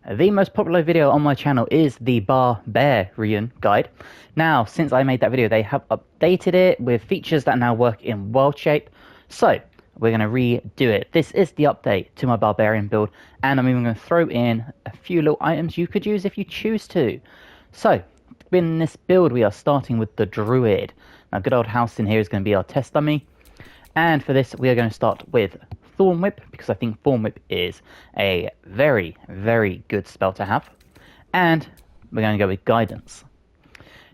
The most popular video on my channel is the BarBEARian guide. Now, since I made that video, they have updated it with features that now work in world shape. So, we're going to redo it. This is the update to my Barbarian build, and I'm even going to throw in a few little items you could use if you choose to. So, in this build, we are starting with the Druid. Now, good old House in here is going to be our test dummy. And for this, we are going to start with Thorn Whip, because I think Thorn Whip is a very, very good spell to have. And we're going to go with Guidance.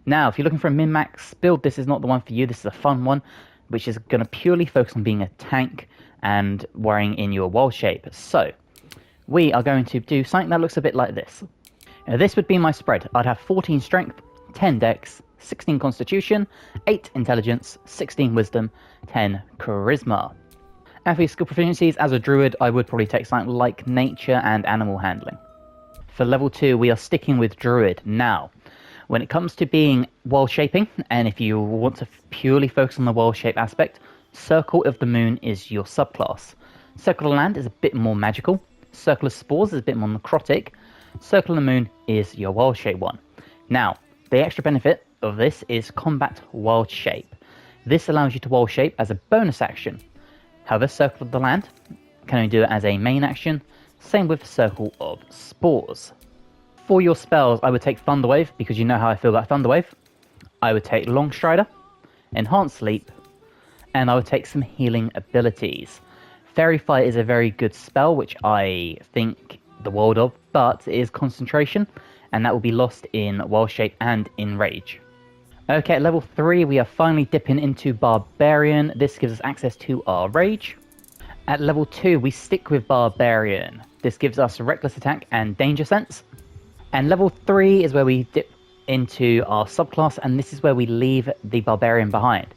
Now, if you're looking for a min-max build, this is not the one for you. This is a fun one, which is going to purely focus on being a tank and worrying in your wall shape. So, we are going to do something that looks a bit like this. Now, this would be my spread. I'd have 14 Strength, 10 Dex, 16 Constitution, 8 Intelligence, 16 Wisdom, 10 Charisma. And for your skill proficiencies, as a Druid, I would probably take something like Nature and Animal Handling. For level 2, we are sticking with Druid. Now, when it comes to being world shaping, and if you want to purely focus on the world shape aspect, Circle of the Moon is your subclass. Circle of Land is a bit more magical. Circle of Spores is a bit more necrotic. Circle of the Moon is your world shape one. Now, the extra benefit of this is Combat World Shape. This allows you to world shape as a bonus action. However, Circle of the Land can only do it as a main action. Same with Circle of Spores. For your spells, I would take Thunderwave, because you know how I feel about Thunderwave. I would take Longstrider, Enhanced Sleep, and I would take some healing abilities. Fairy Fight is a very good spell, which I think the world of, but it is concentration, and that will be lost in World Shape and in Rage. Okay, at level 3, we are finally dipping into Barbarian. This gives us access to our Rage. At level 2, we stick with Barbarian. This gives us Reckless Attack and Danger Sense. And level 3 is where we dip into our subclass, and this is where we leave the Barbarian behind.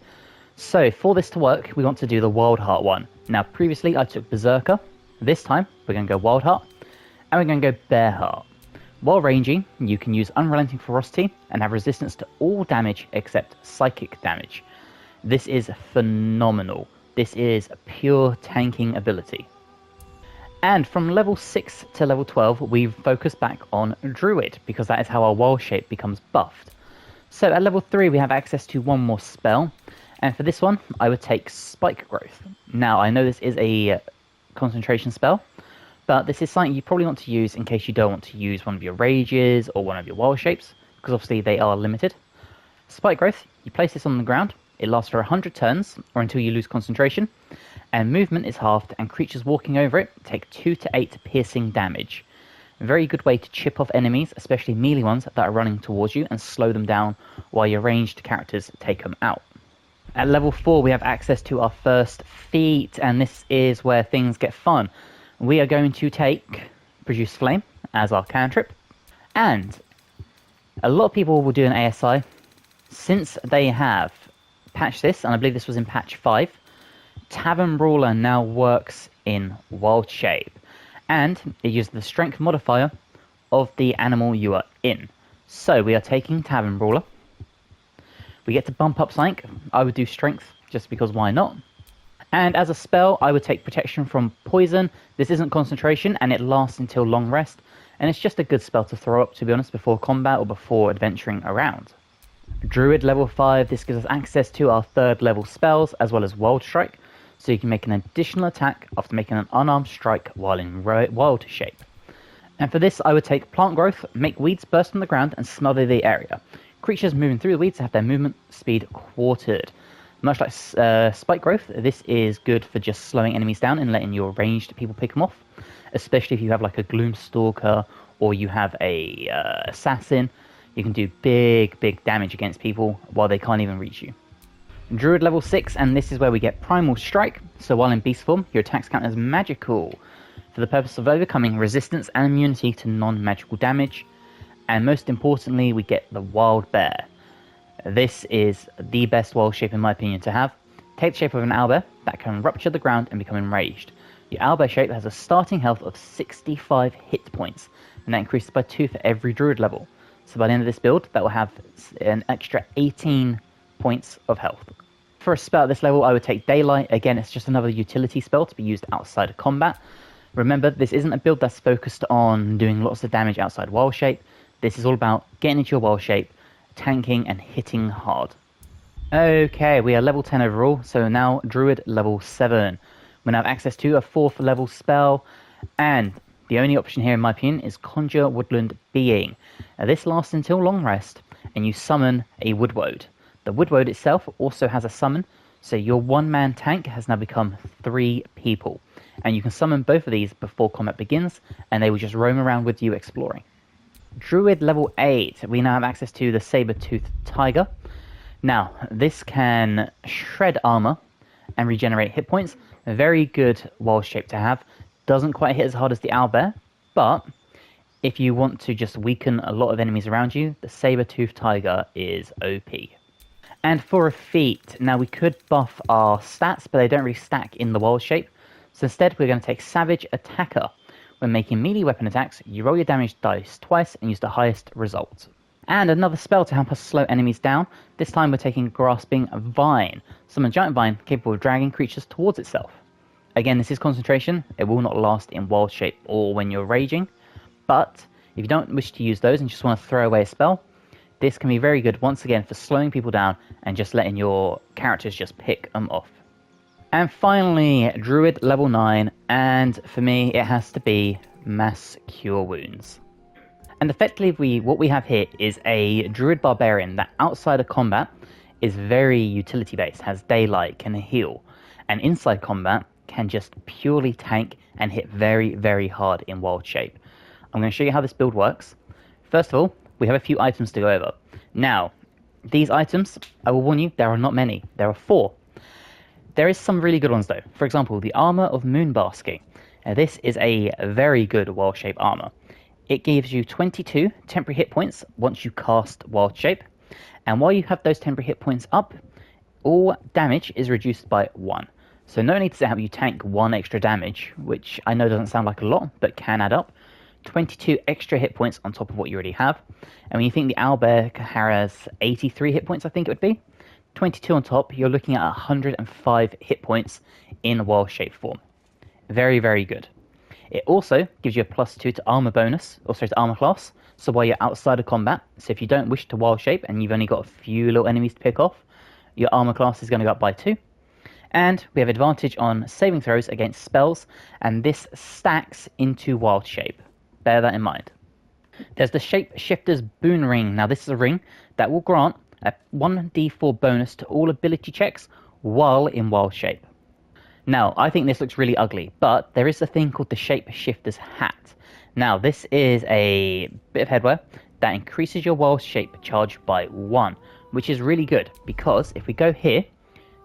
So, for this to work, we want to do the Wild Heart one. Now, previously I took Berserker. This time, we're going to go Wild Heart, and we're going to go Bear Heart. While ranging, you can use Unrelenting Ferocity and have resistance to all damage except psychic damage. This is phenomenal. This is a pure tanking ability. And from level 6 to level 12, we focus back on Druid, because that is how our wall shape becomes buffed. So at level 3, we have access to one more spell, and for this one, I would take Spike Growth. Now, I know this is a concentration spell, but this is something you probably want to use in case you don't want to use one of your Rages or one of your Wild Shapes, because obviously they are limited. Spike Growth, you place this on the ground, it lasts for 100 turns, or until you lose concentration, and movement is halved, and creatures walking over it take 2 to 8 piercing damage. A very good way to chip off enemies, especially melee ones that are running towards you, and slow them down while your ranged characters take them out. At level 4, we have access to our first feat, and this is where things get fun. We are going to take Produce Flame as our cantrip, and a lot of people will do an ASI. Since they have patched this, and I believe this was in patch 5, Tavern Brawler now works in Wild Shape, and it uses the strength modifier of the animal you are in. So we are taking Tavern Brawler. We get to bump up something. I would do Strength, just because why not? And as a spell, I would take Protection from Poison. This isn't concentration, and it lasts until Long Rest, and it's just a good spell to throw up, to be honest, before combat or before adventuring around. Druid level 5, this gives us access to our 3rd level spells, as well as Wild Strike, so you can make an additional attack after making an unarmed strike while in Wild Shape. And for this, I would take Plant Growth, make weeds burst on the ground and smother the area. Creatures moving through the weeds have their movement speed quartered. Much like Spike Growth, this is good for just slowing enemies down and letting your ranged people pick them off, especially if you have like a Gloomstalker or you have a Assassin. You can do big damage against people while they can't even reach you. Druid level 6, and this is where we get Primal Strike, so while in beast form, your attacks count as magical, for the purpose of overcoming resistance and immunity to non-magical damage, and most importantly, we get the Wild Bear. This is the best wild shape in my opinion to have. Take the shape of an owlbear that can rupture the ground and become enraged. Your owlbear shape has a starting health of 65 hit points, and that increases by 2 for every druid level. So by the end of this build, that will have an extra 18 points of health. For a spell at this level, I would take Daylight. Again, it's just another utility spell to be used outside of combat. Remember, this isn't a build that's focused on doing lots of damage outside wild shape. This is all about getting into your wild shape, tanking and hitting hard. Okay, we are level 10 overall, so now Druid level 7. We now have access to a 4th level spell, and the only option here in my opinion is Conjure Woodland Being. This lasts until long rest, and you summon a Woodwode. The Woodwode itself also has a summon, so your one-man tank has now become 3 people. And you can summon both of these before combat begins, and they will just roam around with you exploring. Druid level 8, we now have access to the Saber-Toothed Tiger. Now, this can shred armor and regenerate hit points. A very good wild shape to have. Doesn't quite hit as hard as the Owlbear, but if you want to just weaken a lot of enemies around you, the Saber-Toothed Tiger is OP. And for a feat, now we could buff our stats, but they don't really stack in the wild shape. So instead, we're going to take Savage Attacker. When making melee weapon attacks, you roll your damage dice twice and use the highest result. And another spell to help us slow enemies down. This time we're taking Grasping Vine. Summon a giant vine capable of dragging creatures towards itself. Again, this is concentration. It will not last in wild shape or when you're raging. But if you don't wish to use those and just want to throw away a spell, this can be very good once again for slowing people down and just letting your characters just pick them off. And finally, Druid level 9, and for me it has to be Mass Cure Wounds. And effectively what we have here is a Druid Barbarian that outside of combat is very utility based, has daylight, can heal, and inside combat can just purely tank and hit very, very hard in wild shape. I'm going to show you how this build works. First of all, we have a few items to go over. Now, these items, I will warn you, there are not many. There are 4. There is some really good ones though. For example, the Armor of Moonbasking. This is a very good wild shape armor. It gives you 22 temporary hit points once you cast wild shape. And while you have those temporary hit points up, all damage is reduced by 1. So not only does it help you tank 1 extra damage, which I know doesn't sound like a lot, but can add up, 22 extra hit points on top of what you already have. And when you think the Owlbear has 83 hit points, I think it would be, 22 on top, you're looking at 105 hit points in wild shape form. Very, very good. It also gives you a +2 to armor bonus, also to armor class, so while you're outside of combat, so if you don't wish to wild shape and you've only got a few little enemies to pick off, your armor class is going to go up by 2. And we have advantage on saving throws against spells, and this stacks into wild shape. Bear that in mind. There's the Shapeshifter's Boon Ring. Now this is a ring that will grant a 1d4 bonus to all ability checks while in wild shape. Now, I think this looks really ugly, but there is a thing called the Shapeshifter's Hat. Now, this is a bit of headwear that increases your wild shape charge by 1, which is really good, because if we go here,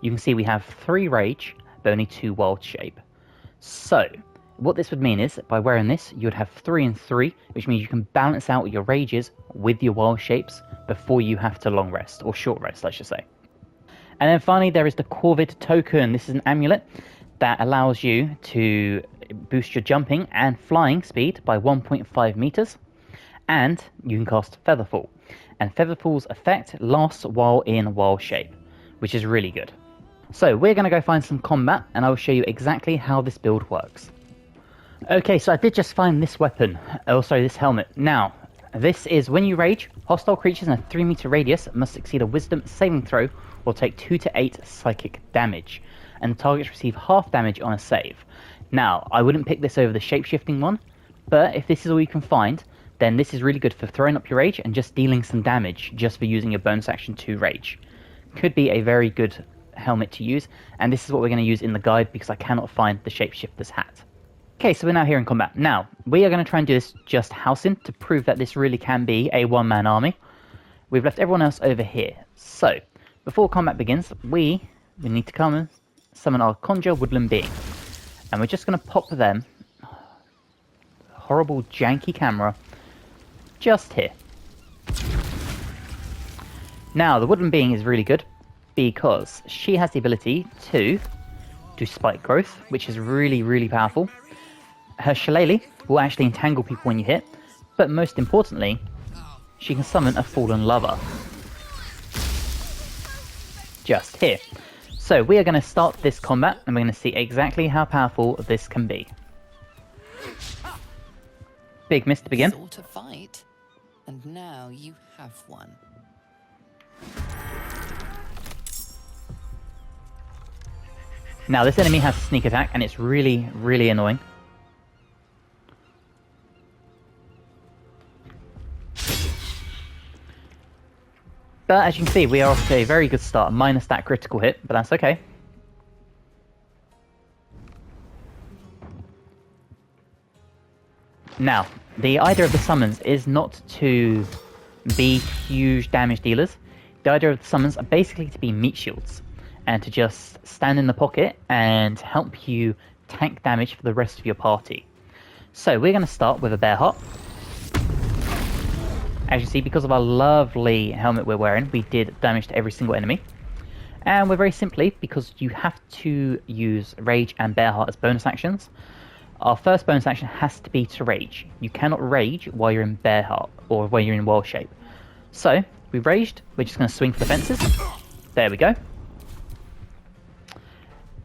you can see we have 3 rage, but only 2 wild shape. So, what this would mean is, by wearing this, you would have 3 and 3, which means you can balance out your rages with your wild shapes before you have to long rest, or short rest, I should say. And then finally, there is the Corvid Token. This is an amulet that allows you to boost your jumping and flying speed by 1.5 meters, and you can cast Featherfall. And Featherfall's effect lasts while in wild shape, which is really good. So we're going to go find some combat, and I will show you exactly how this build works. Okay, so I did just find this weapon, this helmet. Now, this is when you rage, hostile creatures in a 3 meter radius must succeed a wisdom saving throw or take 2 to 8 psychic damage, and targets receive half damage on a save. Now, I wouldn't pick this over the shapeshifting one, but if this is all you can find, then this is really good for throwing up your rage and just dealing some damage just for using your bonus action to rage. Could be a very good helmet to use, and this is what we're going to use in the guide because I cannot find the Shapeshifter's Hat. Okay, so we're now here in combat. Now, we are going to try and do this just housing to prove that this really can be a one-man army. We've left everyone else over here. So, before combat begins, we need to come and summon our Conjure Woodland Being. And we're just going to pop them, horrible janky camera, just here. Now, the Woodland Being is really good because she has the ability to do spike growth, which is really, really powerful. Her shillelagh will actually entangle people when you hit, but most importantly, she can summon a fallen lover. Just here. So we are going to start this combat, and we're going to see exactly how powerful this can be. Big miss to begin. Sought a fight, and now you have one. Now this enemy has sneak attack, and it's really, really annoying. But as you can see, we are off to a very good start, minus that critical hit, but that's okay. Now, the idea of the summons is not to be huge damage dealers. The idea of the summons are basically to be meat shields, and to just stand in the pocket and help you tank damage for the rest of your party. So we're going to start with a bear heart. As you see, because of our lovely helmet we're wearing, we did damage to every single enemy. And we're very simply, because you have to use Rage and Bear Heart as bonus actions, our first bonus action has to be to Rage. You cannot Rage while you're in Bear Heart, or when you're in Wild Shape. So, we've Raged, we're just going to swing for the fences. There we go.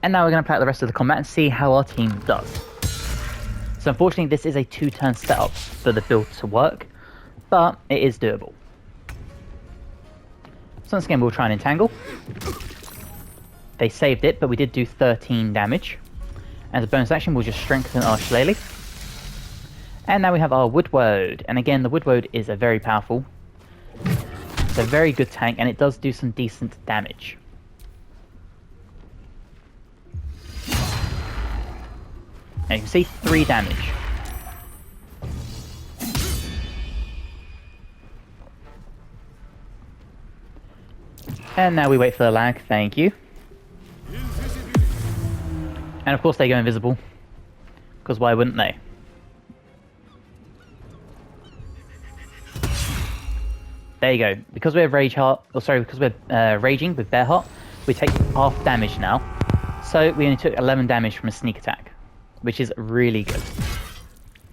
And now we're going to play out the rest of the combat and see how our team does. So unfortunately, this is a 2-turn setup for the build to work, but it is doable. So once again, we'll try and entangle. They saved it, but we did do 13 damage. As a bonus action, we'll just strengthen our shillelagh. And now we have our Woodwode. And again, the Woodwode is a very powerful, it's a very good tank, and it does do some decent damage. And you can see 3 damage. And now we wait for the lag, thank you. And of course they go invisible, because why wouldn't they? There you go. Because we're because we're raging with Bear Heart, we take half damage now. So we only took 11 damage from a sneak attack, which is really good.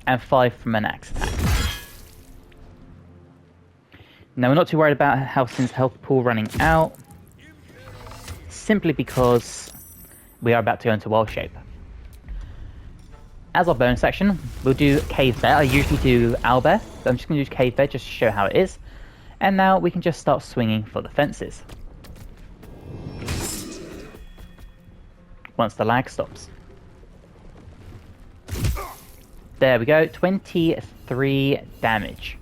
And 5 from an axe attack. Now we're not too worried about Halsin's health pool running out, simply because we are about to go into Wild Shape. As our bonus action, we'll do Cave Bear. I usually do Owlbear, but I'm just going to do Cave Bear just to show how it is. And now we can just start swinging for the fences. Once the lag stops. There we go, 23 damage.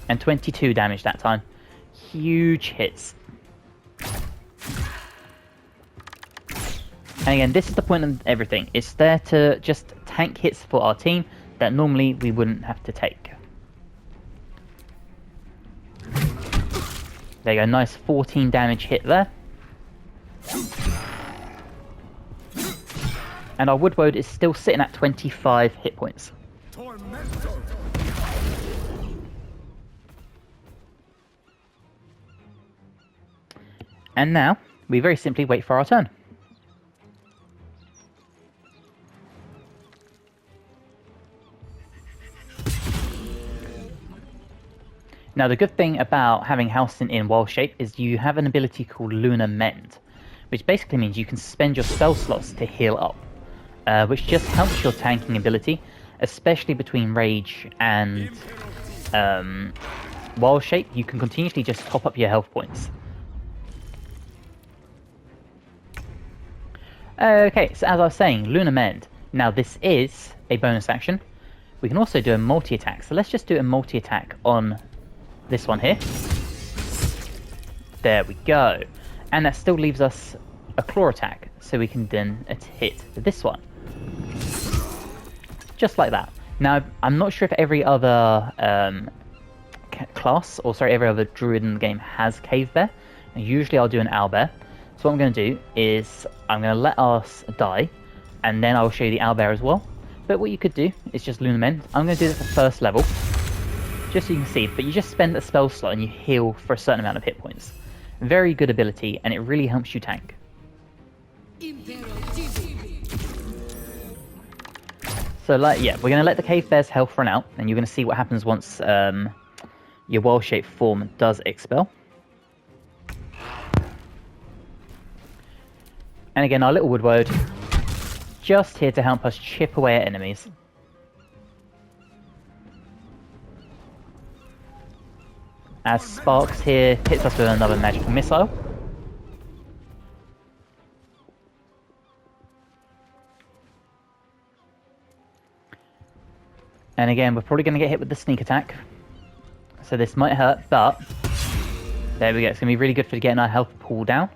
And 22 damage that time. Huge hits. And again, this is the point of everything. It's there to just tank hits for our team that normally we wouldn't have to take. There you go, nice 14 damage hit there. And our Woodwode is still sitting at 25 hit points. And now, we very simply wait for our turn. Now the good thing about having Halsin in Wild Shape is you have an ability called Lunar Mend, which basically means you can spend your spell slots to heal up, which just helps your tanking ability, especially between Rage and Wild Shape. You can continuously just top up your health points. Okay, so as I was saying, Lunar Mend. Now this is a bonus action. We can also do a multi-attack, so let's just do a multi-attack on this one here. There we go. And that still leaves us a claw attack, so we can then hit this one. Just like that. Now, I'm not sure if every other every other druid in the game has Cave Bear. And usually I'll do an Owlbear. So what I'm going to do is, I'm going to let us die, and then I'll show you the Owlbear as well. But what you could do is just Lunar Mend. I'm going to do this at first level, just so you can see, but you just spend a spell slot and you heal for a certain amount of hit points. Very good ability, and it really helps you tank. So we're going to let the Cave Bear's health run out, and you're going to see what happens once your Wild Shape form does expel. And again, our little Woodwode just here to help us chip away at enemies. As Sparks here hits us with another magic missile. And again, we're probably going to get hit with the sneak attack. So this might hurt, but there we go. It's going to be really good for getting our health pool down.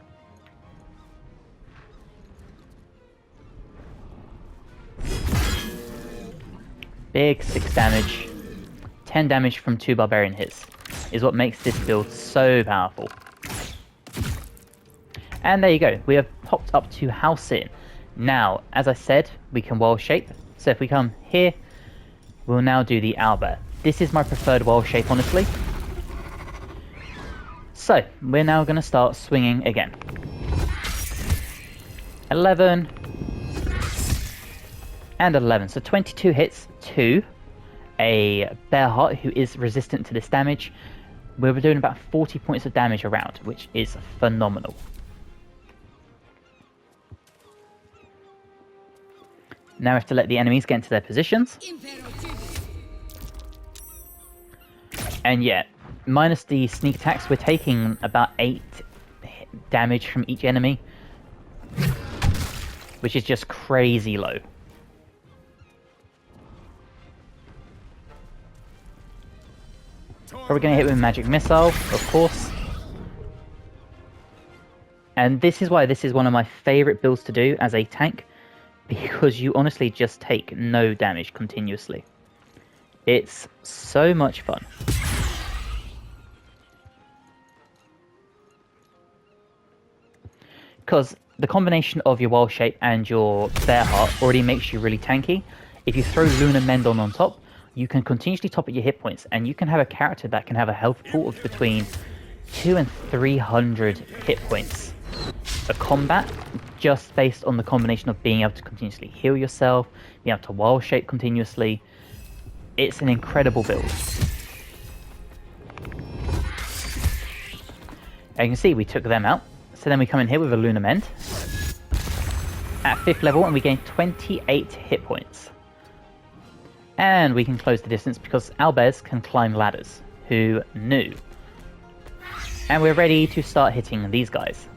Big 6 damage. 10 damage from 2 barbarian hits is what makes this build so powerful. And there you go. We have popped up to House In. Now, as I said, we can wild shape. So if we come here, we'll now do the Owlbear. This is my preferred wild shape, honestly. So, we're now going to start swinging again. 11. And 11. So 22 hits to a Bear Heart who is resistant to this damage. We're doing about 40 points of damage around, which is phenomenal. Now we have to let the enemies get into their positions. And yeah, minus the sneak attacks, we're taking about 8 damage from each enemy, which is just crazy low. Probably going to hit with a magic missile, of course. And this is why this is one of my favourite builds to do as a tank, because you honestly just take no damage continuously. It's so much fun. Because the combination of your wild shape and your Bear Heart already makes you really tanky. If you throw Lunar Mend on top, you can continuously top up your hit points, and you can have a character that can have a health pool of between 200 and 300 hit points for combat, just based on the combination of being able to continuously heal yourself, being able to wild shape continuously. It's an incredible build. As you can see, we took them out. So then we come in here with a Lunar Mend at 5th level, and we gain 28 hit points. And we can close the distance because Owlbears can climb ladders. Who knew? And we're ready to start hitting these guys.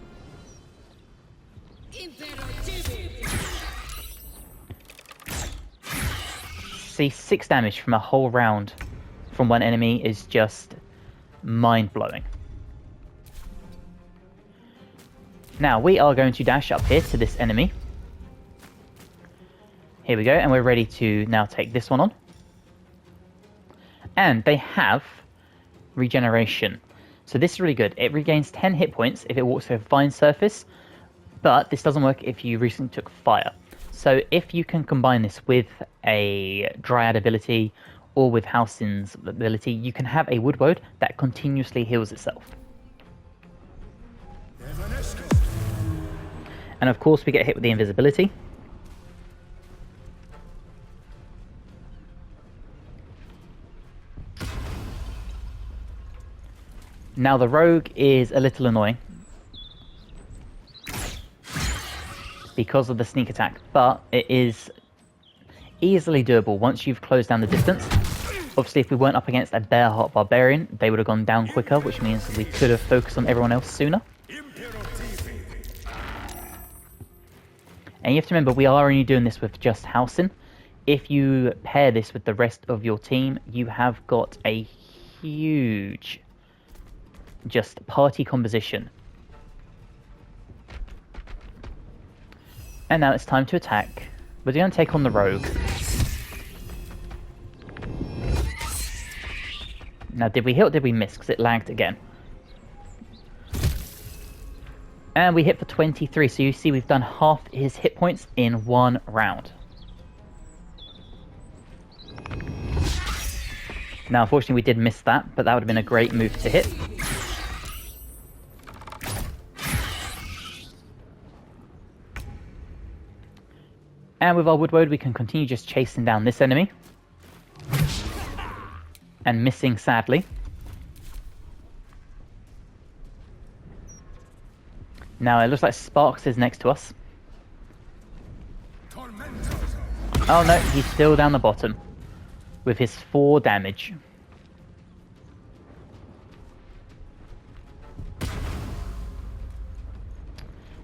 See, 6 damage from a whole round from one enemy is just mind-blowing. Now, we are going to dash up here to this enemy. Here we go, and we're ready to now take this one on. And they have regeneration. So this is really good. It regains 10 hit points if it walks through a fine surface, but this doesn't work if you recently took fire. So if you can combine this with a Dryad ability or with House In's ability, you can have a Wood Woad that continuously heals itself. And of course we get hit with the invisibility. Now the rogue is a little annoying because of the sneak attack, but it is easily doable once you've closed down the distance. Obviously, if we weren't up against a Bear Heart Barbarian, they would have gone down quicker, which means we could have focused on everyone else sooner. And you have to remember, we are only doing this with just House In. If you pair this with the rest of your team, you have got a huge just party composition. And now it's time to attack. We're going to take on the rogue. Now, did we hit or did we miss? Because it lagged again. And we hit for 23, so you see we've done half his hit points in one round. Now, unfortunately, we did miss that, but that would have been a great move to hit. And with our Wood Woad, we can continue just chasing down this enemy. And missing, sadly. Now, it looks like Sparks is next to us. Oh no, he's still down the bottom with his 4 damage.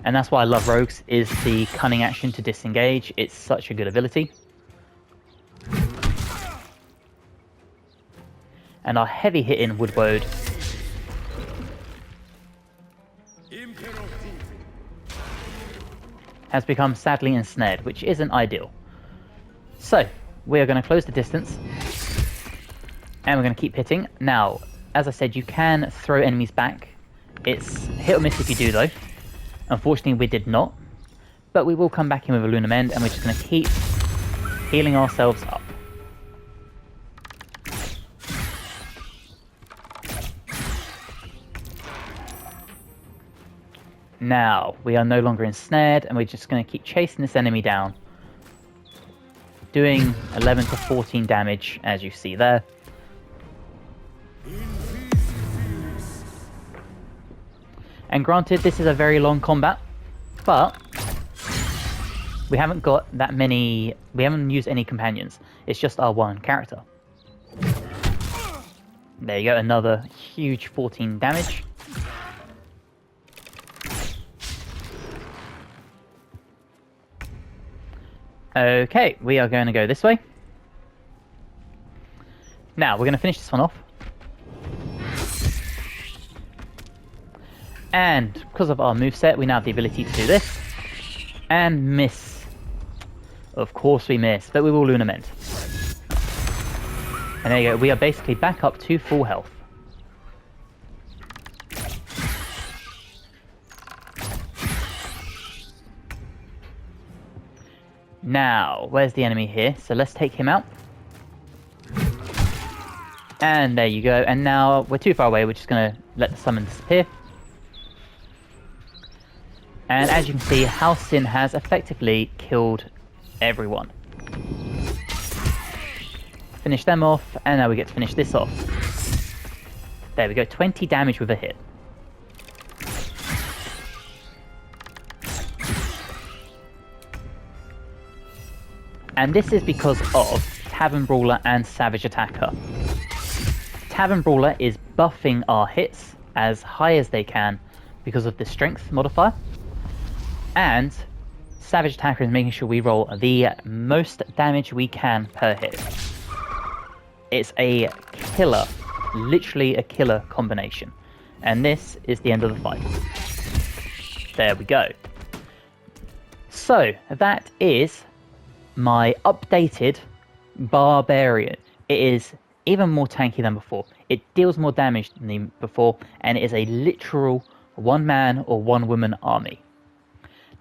And that's why I love rogues, is the cunning action to disengage. It's such a good ability. And our heavy hitting Woodwode has become sadly ensnared, which isn't ideal. So, we are going to close the distance, and we're going to keep hitting. Now, as I said, you can throw enemies back. It's hit or miss if you do, though. Unfortunately, we did not. But we will come back in with a Lunar Mend, and we're just going to keep healing ourselves up. Now, we are no longer ensnared, and we're just going to keep chasing this enemy down. Doing 11 to 14 damage, as you see there. And granted, this is a very long combat, but we haven't got that many, we haven't used any companions. It's just our one character. There you go, another huge 14 damage. Okay, we are going to go this way. Now, we're going to finish this one off. And because of our moveset, we now have the ability to do this. And miss. Of course we miss, but we will Lunar Mend. And there you go, we are basically back up to full health. Now, where's the enemy here? So let's take him out. And there you go. And now we're too far away. We're just going to let the summon disappear. And as you can see, Halcyon has effectively killed everyone. Finish them off. And now we get to finish this off. There we go. 20 damage with a hit. And this is because of Tavern Brawler and Savage Attacker. Tavern Brawler is buffing our hits as high as they can because of the strength modifier. And Savage Attacker is making sure we roll the most damage we can per hit. It's a killer, literally a killer combination. And this is the end of the fight. There we go. So, that is my updated Barbarian. It is even more tanky than before. It deals more damage than before, and it is a literal one-man or one-woman army.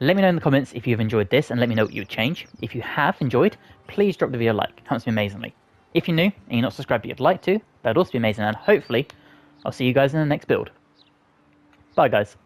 Let me know in the comments if you've enjoyed this, and let me know what you would change. If you have enjoyed, please drop the video a like. It helps me amazingly. If you're new and you're not subscribed but you'd like to, that'd also be amazing, and hopefully I'll see you guys in the next build. Bye guys.